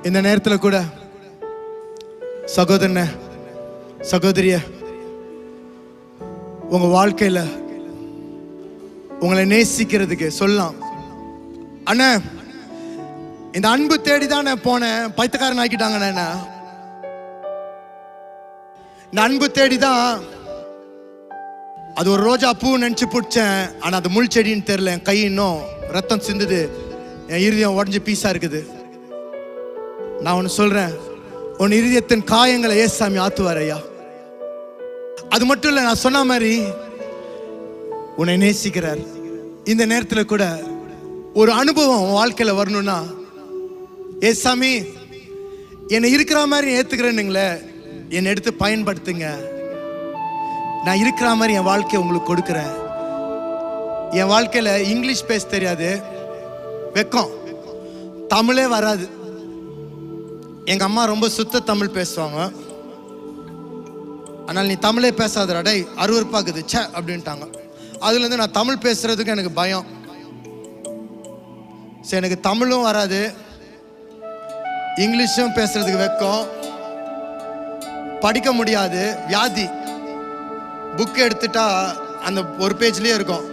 இந்த நேரத்தில் கூட சகோதரனே, சகோதரிய, உங்க வாழ்க்கையில உங்களை நேசிக்கிறதுக்கு சொல்லலாம், அண்ணா இந்த அன்பு தேடி தான் நான் போனேன், பைத்தியக்காரன் ஆக்கிட்டாங்க. என்ன இந்த அன்பு தேடி தான், அது ஒரு ரோஜா பூ நினைச்சு பிடிச்சேன், ஆனா அது முள் செடின்னு தெரியல. என் கை இன்னும் ரத்தம் சிந்துது, என் இருதயம் உடஞ்சு பீஸா இருக்குது. நான் ஒன்னு சொல்றேன், உன் இருதயத்தின் காயங்களை ஏசாமி ஆத்துவார் ஐயா. அது மட்டும் இல்ல, நான் சொன்ன மாதிரி உன்னை நேசிக்கிறார். இந்த நேரத்தில் கூட ஒரு அனுபவம் வாழ்க்கையில வரணும்னா, ஏசாமி என்னை இருக்கிற மாதிரி ஏத்துக்கிறேன்னுங்களே, என்னை எடுத்து பயன்படுத்துங்க. நான் இருக்கிற மாதிரி என் வாழ்க்கையை உங்களுக்கு கொடுக்குறேன். என் வாழ்க்கையில இங்கிலீஷ் பேச தெரியாது, வெக்கம், தமிழே வராது. எங்க அம்மா ரொம்ப சுத்த தமிழ் பேசுவாங்க. ஆனால் நீ தமிழே பேசாதடா டேய், அருவருப்பாக்குது சே அப்படின்ட்டாங்க. அதுலேருந்து நான் தமிழ் பேசுறதுக்கு எனக்கு பயம். சரி, எனக்கு தமிழும் வராது, இங்கிலீஷும் பேசுறதுக்கு வெக்கம், படிக்க முடியாது, வியாதி. புக் எடுத்துட்டா அந்த ஒரு பேஜ்லயே இருக்கும்,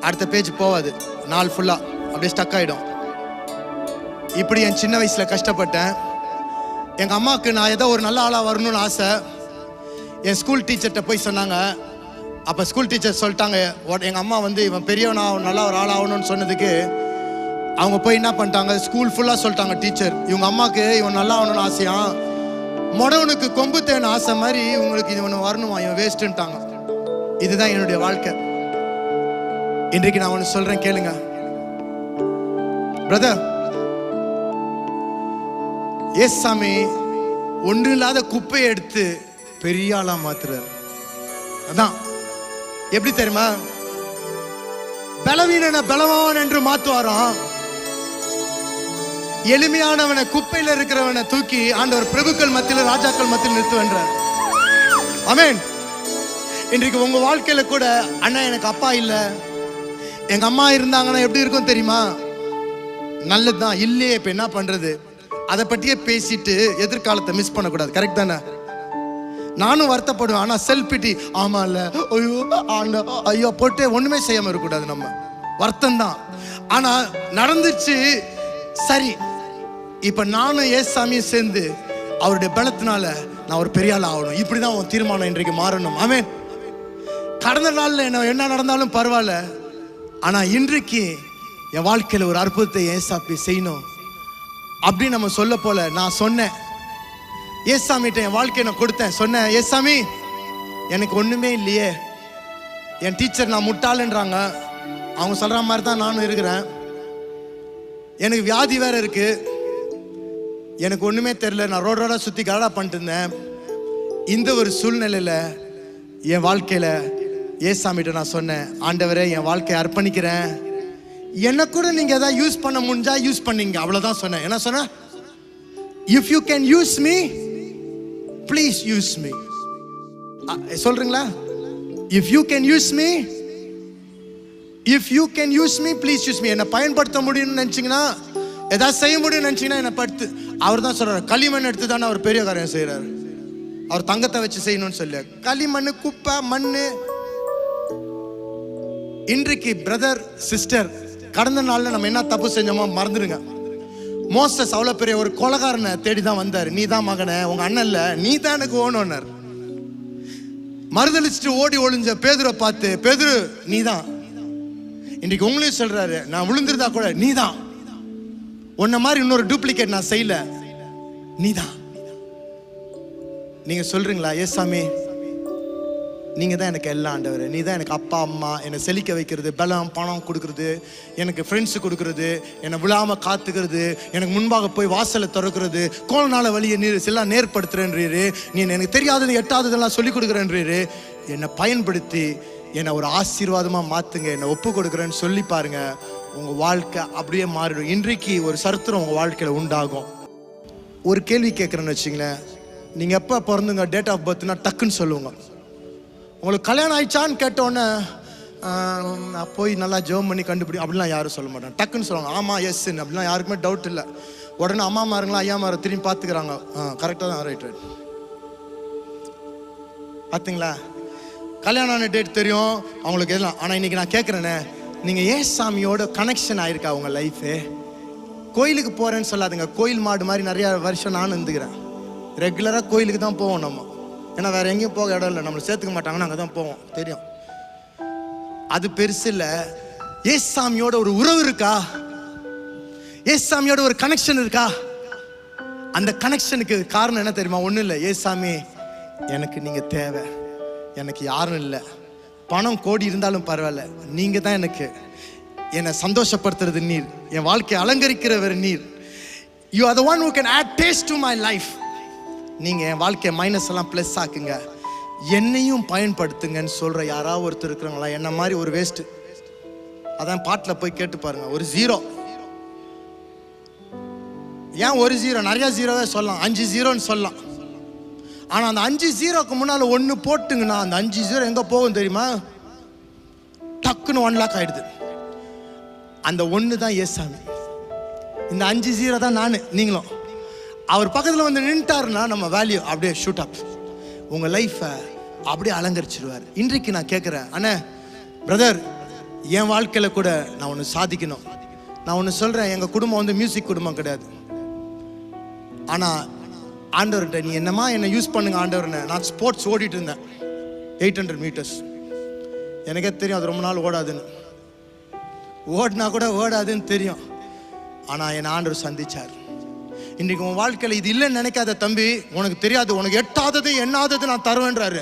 அடுத்த பேஜ் போவாது, நாள் ஃபுல்லா அப்படியே ஸ்டக் ஆயிடும். இப்படி என் சின்ன வயசுல கஷ்டப்பட்டேன். எங்க அம்மாவுக்கு நான் ஏதோ ஒரு நல்ல ஆளா வரணும்னு ஆசை. என் ஸ்கூல் டீச்சர்கிட்ட போய் சொன்னாங்க. அப்ப ஸ்கூல் டீச்சர் சொல்லிட்டாங்க, எங்க அம்மா வந்து இவன் பெரியவனா நல்ல ஒரு ஆள் ஆகணும்னு சொன்னதுக்கு அவங்க போய் என்ன பண்ணிட்டாங்க, ஸ்கூல் ஃபுல்லா சொல்லிட்டாங்க டீச்சர், இவங்க அம்மாவுக்கு இவன் நல்லா ஆகணும்னு ஆசையா, மொடவனுக்கு கொம்பு தேன ஆசை மாதிரி உங்களுக்கு இவனு வரணுமா, இவன் வேஸ்ட்டுன்ட்டாங்க. இதுதான் என்னுடைய வாழ்க்கை. இன்றைக்கு நான் ஒன்று சொல்றேன், கேளுங்க பிரதர். ஏசாமி ஒன்று இல்லாத குப்பையை எடுத்து பெரிய ஆளா மாத்துறார். அதான் எப்படி தெரியுமா, பலவீனனை பலவான் என்று மாத்துவாராம். எளிமையானவனை, குப்பையில இருக்கிறவனை தூக்கி ஆண்டவர் பிரபுக்கள் மத்தியில், ராஜாக்கள் மத்தியில் நிறுத்துவன்றார். ஆமென். இன்றைக்கு உங்க வாழ்க்கையில கூட, அண்ணா எனக்கு அப்பா இல்ல, எங்க அம்மா இருந்தாங்கன்னா எப்படி இருக்கும் தெரியுமா, நல்லதுதான். இல்லையே இப்ப என்ன பண்றது, அதை பற்றியே பேசிட்டு எதிர்காலத்தை மிஸ் பண்ணக்கூடாது. கரெக்ட் தானே? நானும் வருத்தப்படுவேன், ஆனா செல்பிட்டி, ஆமா இல்ல, ஐயோ ஆண்டா ஐயோ போட்டு ஒண்ணுமே செய்யாம இருக்கக்கூடாது. நம்ம வருத்தம் தான், ஆனா நடந்துச்சு சரி. இப்ப நானும் ஏசாமியும் சேர்ந்து அவருடைய பலத்தினால நான் ஒரு பெரிய ஆள் ஆகணும். இப்படிதான் உன் தீர்மானம் இன்றைக்கு மாறணும். ஆமென். கடந்த நாள்ல என்ன நடந்தாலும் பரவாயில்ல, ஆனா இன்றைக்கு என் வாழ்க்கையில ஒரு அற்புதத்தை ஏசாமி செய்யணும் அப்படின்னு நம்ம சொல்ல போல. நான் சொன்னேன் ஏசாமிட்ட, என் வாழ்க்கையை நான் கொடுத்தேன். சொன்னேன், ஏசாமி எனக்கு ஒண்ணுமே இல்லையே, என் டீச்சர் நான் முட்டாளுன்றாங்க, அவங்க சொல்ற மாதிரி தான் நானும் இருக்கிறேன், எனக்கு வியாதி வேற இருக்கு, எனக்கு ஒண்ணுமே தெரியல, நான் ரோடோட சுத்தி கலடா பண்ணிட்டு இருந்தேன். இந்த ஒரு சூழ்நிலையில என் வாழ்க்கையில ஏசாமிட்ட நான் சொன்னேன், ஆண்டவரே என் வாழ்க்கையை அர்ப்பணிக்கிறேன், என்ன கூட நீங்க ஏதாவது யூஸ் பண்ண முடிஞ்சா யூஸ் பண்ணீங்க, அவ்வளவுதான் சொன்னேன். என்ன சொன்ன, if you can use me please use me. சொல்றீங்களா? If you can use me, if you can use me please use me. என்னை பயன்படுத்த முடியும்னு நினைச்சீங்கன்னா, ஏதாவது செய்ய முடியும்னு நினைச்சீங்கன்னா என்னை படுத்து. அவர் தான் சொல்றாரு, களிமண் எடுத்து தானே அவர் பெரிய காரியம் செய்யறாரு. அவர் தங்கத்தை வச்சு செய்யணும்னு சொல்ல, களிமண், குப்பை, மண்ணு. இன்றைக்கு பிரதர் சிஸ்டர், கடந்த நாள்ல நம்ம என்ன தப்பு செஞ்சோமோ மறந்துடுங்க. மோசஸ் அவ்வளவு பெரிய ஒரு கொலைகாரனை தேடி தான் வந்தாரு. நீ தான் மகனை, உங்க அண்ணன் இல்ல, நீ தான் எனக்கு ஓணும்னார். மறுதளிச்சுட்டு ஓடி ஒளிஞ்ச பேதுரை பார்த்து, பேதுரு நீ தான். இன்னைக்கு உங்களையும் சொல்றாரு, நான் விழுந்திருந்தா கூட நீ தான், உன்ன மாதிரி இன்னொரு டூப்ளிகேட் நான் செய்யல, நீ தான். நீங்க சொல்றீங்களா, ஏசாமி நீங்க தான் எனக்கு எல்லாம் ஆண்டவர், நீ தான் எனக்கு அப்பா அம்மா, என்னை செழிக்க வைக்கிறது, பலம் பணம் கொடுக்கறது, எனக்கு ஃப்ரெண்ட்ஸு கொடுக்கறது, என்னை விழாம காத்துக்கிறது, எனக்கு முன்பாக போய் வாசலை திறக்கிறது, கோலநாள வழியை நீர் எல்லாம் நேர்படுத்துறேன்றீரு, நீ எனக்கு தெரியாதது எட்டாததெல்லாம் சொல்லி கொடுக்குறேன்றீரு. என்னை பயன்படுத்தி என்னை ஒரு ஆசீர்வாதமா மாத்துங்க, என்னை ஒப்பு கொடுக்குறேன்னு சொல்லி பாருங்க, உங்க வாழ்க்கை அப்படியே மாறிடும். இன்றைக்கு ஒரு சரித்திரம் உங்க வாழ்க்கையில உண்டாகும். ஒரு கேள்வி கேட்குறேன்னு வச்சுங்களேன், நீங்க எப்போ பிறந்துங்க, டேட் ஆஃப் பர்த்னா டக்குன்னு சொல்லுவாங்க. உங்களுக்கு கல்யாணம் ஆயிடுச்சான்னு கேட்டோன்னே நான் போய் நல்லா ஜெபம் பண்ணி கண்டுபிடி அப்படிலாம் யாரும் சொல்ல மாட்டாங்க. டக்குன்னு சொல்லுவாங்க ஆமா எஸ்ன்னு, அப்படிலாம் யாருக்குமே டவுட் இல்லை. உடனே அம்மா மாருங்களா ஐயா மார திரும்பி பார்த்துக்கிறாங்க. கரெக்டாக தான், ரைட் ரைட். பார்த்தீங்களா, கல்யாணம் ஆன டேட் தெரியும் அவங்களுக்கு எல்லாம். ஆனால் இன்னைக்கு நான் கேட்குறேனே, நீங்கள் ஏசாமியோட கனெக்ஷன் ஆயிருக்கா உங்கள் லைஃபு? கோயிலுக்கு போகிறேன்னு சொல்லாதுங்க. கோயில் மாடு மாதிரி நிறையா வருஷம் நான் இருந்துக்கிறேன். ரெகுலராக கோயிலுக்கு தான் போவோம் நம்ம. ஏன்னா வேறு எங்கேயும் போக இடம் இல்லை, நம்மளை சேர்த்துக்க மாட்டாங்கன்னு அங்கே தான் போவோம், தெரியும். அது பெருசு இல்லை. ஏசாமியோட ஒரு உறவு இருக்கா? ஏசாமியோட ஒரு கனெக்ஷன் இருக்கா? அந்த கனெக்ஷனுக்கு காரணம் என்ன தெரியுமா? ஒன்றும் இல்லை. ஏசாமி எனக்கு நீங்கள் தேவை, எனக்கு யாரும் இல்லை, பணம் கோடி இருந்தாலும் பரவாயில்ல, நீங்கள் தான் எனக்கு, என்னை சந்தோஷப்படுத்துறது நீர், என் வாழ்க்கையை அலங்கரிக்கிறவர் நீர். You are the one who can add taste to my life. நீங்கள் என் வாழ்க்கையை மைனஸ் எல்லாம் ப்ளஸ் ஆக்குங்க, என்னையும் பயன்படுத்துங்கன்னு சொல்கிற யாராவது ஒருத்தர் இருக்கிறாங்களா? என்ன மாதிரி ஒரு வேஸ்ட்டு. அதான் பாட்டில் போய் கேட்டு பாருங்க. ஒரு ஜீரோ, ஏன் ஒரு ஜீரோ? நிறையா ஜீரோவே சொல்லலாம், 5 ஜீரோன்னு சொல்லலாம். ஆனால் அந்த 5 ஜீரோக்கு முன்னால் 1 போட்டுங்கன்னா அந்த 5 ஜீரோ எங்கே போகும் தெரியுமா? டக்குன்னு 1 லாக் ஆயிடுது. அந்த 1 தான் ஏசாமி. இந்த 5 ஜீரோ தான் நான், நீங்களும். அவர் பக்கத்தில் வந்து நின்ட்டாருன்னா நம்ம வேல்யூ அப்படியே ஷூட் அப், உங்கள் லைஃப்பை அப்படியே அலங்கரிச்சிடுவார். இன்றைக்கு நான் கேட்குறேன், அண்ணே பிரதர், என் வாழ்க்கையில் கூட நான் ஒன்று சாதிக்கணும். நான் ஒன்று சொல்கிறேன், எங்கள் குடும்பம் வந்து மியூசிக் குடும்பம் கிடையாது. ஆனால் ஆண்டவர்கிட்ட நீ என்னம்மா என்னை யூஸ் பண்ணுங்க ஆண்டவர்னு. நான் ஸ்போர்ட்ஸ் ஓடிட்டு இருந்தேன், 800 மீட்டர்ஸ். எனக்கே தெரியும் அது ரொம்ப நாள் ஓடாதுன்னு, ஓடினா கூட ஓடாதுன்னு தெரியும். ஆனால் என் ஆண்டவர் சந்திச்சார். இன்றைக்கு உன் வாழ்க்கையில் இது இல்லைன்னு நினைக்காத தம்பி, உனக்கு தெரியாது, உனக்கு எட்டாதது எண்ணாதது நான் தருவேன்றாரு.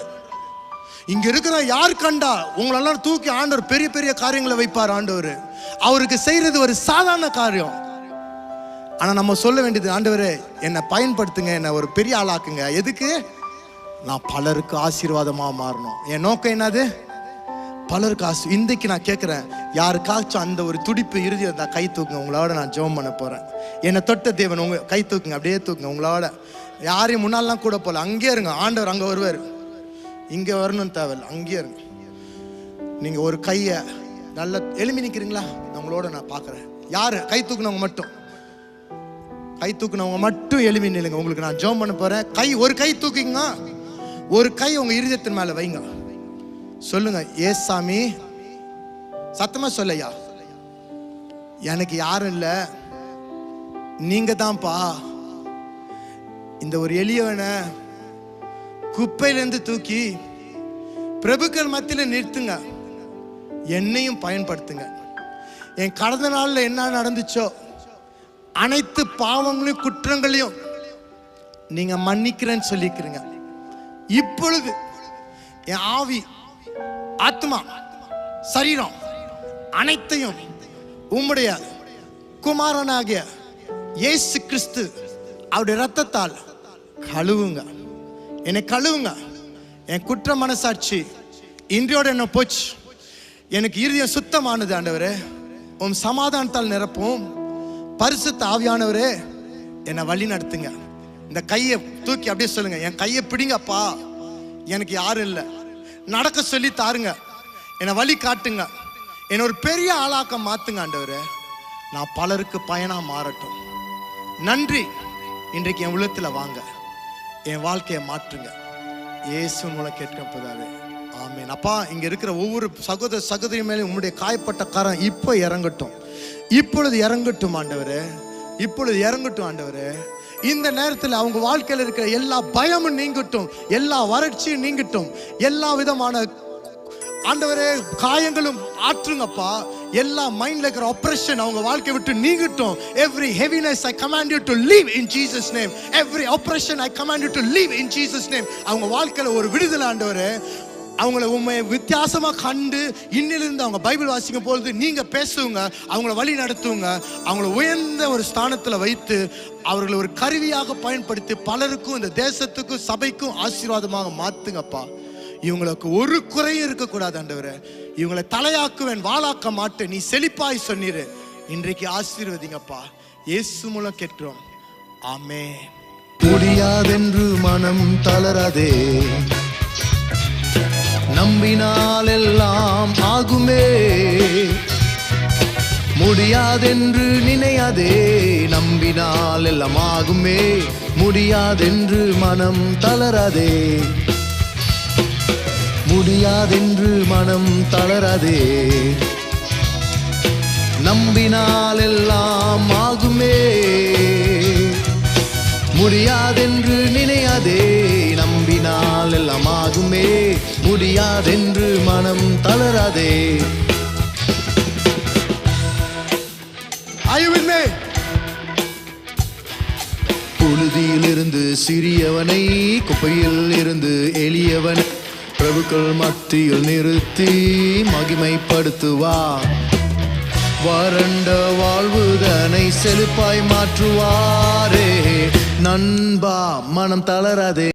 இங்க இருக்கிற யார் கண்டா உங்களெல்லாம் தூக்கி ஆண்டவர் பெரிய பெரிய காரியங்களை வைப்பார். ஆண்டவர் அவருக்கு செய்யறது ஒரு சாதாரண காரியம். ஆனா நம்ம சொல்ல வேண்டியது, ஆண்டவரே என்னை பயன்படுத்துங்க, என்னை ஒரு பெரிய ஆளாக்குங்க. எதுக்கு? நான் பலருக்கு ஆசீர்வாதமா மாறணும். என் நோக்கம் என்னது? பலருக்கு இன்றைக்கு நான் கேட்கிறேன், யாருக்காச்சும் அந்த ஒரு துடிப்பு இறுதி இருந்தா கை தூக்குங்க. உங்களோட நான் ஜெபம் பண்ண போறேன். என்னை தொட்ட தேவன் உங்க கை தூக்குங்க, அப்படியே தூக்குங்க. உங்களோட யாரையும் முன்னாலாம் கூட போல, அங்கே இருங்க. ஆண்டவர் அங்கே வருவார், இங்கே வரணும்னு தேவையில்லை, அங்கேயே இருங்க. நீங்கள் ஒரு கையை நல்லா எலும்பி நிற்கிறீங்களா? உங்களோட நான் பார்க்குறேன். யார் கை தூக்குனவங்க மட்டும், கை தூக்குனவங்க மட்டும் எலும்பி நில்லுங்க. உங்களுக்கு நான் ஜெபம் பண்ண போகிறேன். ஒரு கை தூக்கிங்க, ஒரு கை உங்கள் இருதயத்தின் மேலே வைங்க. சொல்லுங்க, ஏசாமி, சத்தமாக சொல்லையா, எனக்கு யாரும் இல்லை, நீங்க தான்ப்பா. இந்த ஒரு எளியவனை குப்பையிலேருந்து தூக்கி பிரபுக்கள் மத்தியில் நிறுத்துங்க, என்னையும் பயன்படுத்துங்க. என் கடந்த நாளில் என்ன நடந்துச்சோ அனைத்து பாவங்களையும் குற்றங்களையும் நீங்க மன்னிக்கிறேன்னு சொல்லிக்கிறீங்க. இப்பொழுது என் ஆவி, ஆத்மா, சரீரம் அனைத்தையும் உம்முடைய குமாரனாகிய இயேசு கிறிஸ்து அவருடைய ரத்தத்தால் கழுவுங்க, என்னை கழுவுங்க. என் குற்ற மனசாட்சி இன்றையோட என்ன போச்சு. எனக்கு இருதயம் சுத்தமானது ஆண்டவரே. உம் சமாதானத்தால் நிரப்பும் பரிசுத்த ஆவியானவரே, என்னை வழி நடத்துங்க. இந்த கையை தூக்கி அப்படியே சொல்லுங்க, என் கையை பிடிங்கப்பா, எனக்கு யாரும் இல்லை, நடக்க சொல்லி தாருங்க, என்னை வழி காட்டுங்க, என்னை ஒரு பெரிய ஆளாக்க மாத்துங்க ஆண்டவரே. நான் பலருக்கு பயனா மாறட்டும். நன்றி. இன்றைக்கு என் உள்ளத்துல வாங்க, என் வாழ்க்கையை மாற்றுங்க. இயேசு மூலம் கேட்கப்பதாவே, ஆமென். அப்பா, இங்க இருக்கிற ஒவ்வொரு சகோதர சகோதரி மேலே உங்களுடைய காயப்பட்ட கரம் இப்போ இறங்கட்டும், இப்பொழுது இறங்கட்டும் ஆண்டவரே, இப்பொழுது இறங்கட்டும் ஆண்டவரே. இந்த நேரத்தில் அவங்க வாழ்க்கையில் இருக்கிற எல்லா பயமும் நீங்கட்டும், எல்லா வறட்சியும் நீங்கட்டும், எல்லா விதமான ஆண்டவரே காயங்களும் ஆற்றுங்கப்பா. எல்லா மைண்ட்ல இருக்கிற ஆப்ரேஷன் அவங்க வாழ்க்கை விட்டு நீங்கட்டும். Every heaviness I command you to leave in Jesus name. Every oppression I command you to leave in Jesus name. அவங்க வாழ்க்கையில ஒரு விடுதலை ஆண்டவரே. அவங்கள உண்மை வித்தியாசமா கண்டு இன்னிலிருந்து அவங்க பைபிள் வாசிக்கும் பொழுது நீங்க பேசுவங்க, அவங்கள வழி நடத்துவங்க, அவங்கள உயர்ந்த ஒரு ஸ்தானத்துல வைத்து அவர்களை ஒரு கருவியாக பயன்படுத்தி பலருக்கும் இந்த தேசத்துக்கும் சபைக்கும் ஆசீர்வாதமாக மாத்துங்கப்பா. இவங்களுக்கு ஒரு குறையும் இருக்கக்கூடாது ஆண்டவரே. இவங்களை தலையாக்குவேன், வாளாக்க மாட்டேன், நீ செழிப்பாய் சொன்னீரு. இன்றைக்கு ஆசீர்வதிங்கப்பா, இயேசு மூலம் கேட்கிறோம், ஆமென். முடியாதென்று மனம் தளராதே, நம்பினால் எல்லாம் ஆகுமே. முடியாதென்று நினையாதே, நம்பினால் எல்லாம் ஆகுமே. முடியாதென்று மனம் தளராதே, முடியாதென்று மனம் தளராதே. நம்பினால் எல்லாம் ஆகுமே. முடியாதென்று நினையாதே, நம்பினால் எல்லாம் ஆகுமே. முடியாதென்று மனம் தளராதே. Are you with me? புழுதியிலிருந்து சிறியவனை, குப்பையில் இருந்து எளியவன் பிரபுக்கள் மத்தியில் நிறுத்தி மகிமைப்படுத்துவார். வறண்ட வாழ்வுதனை செழிப்பாய் மாற்றுவாரே. நண்பா, மனம் தளராதே.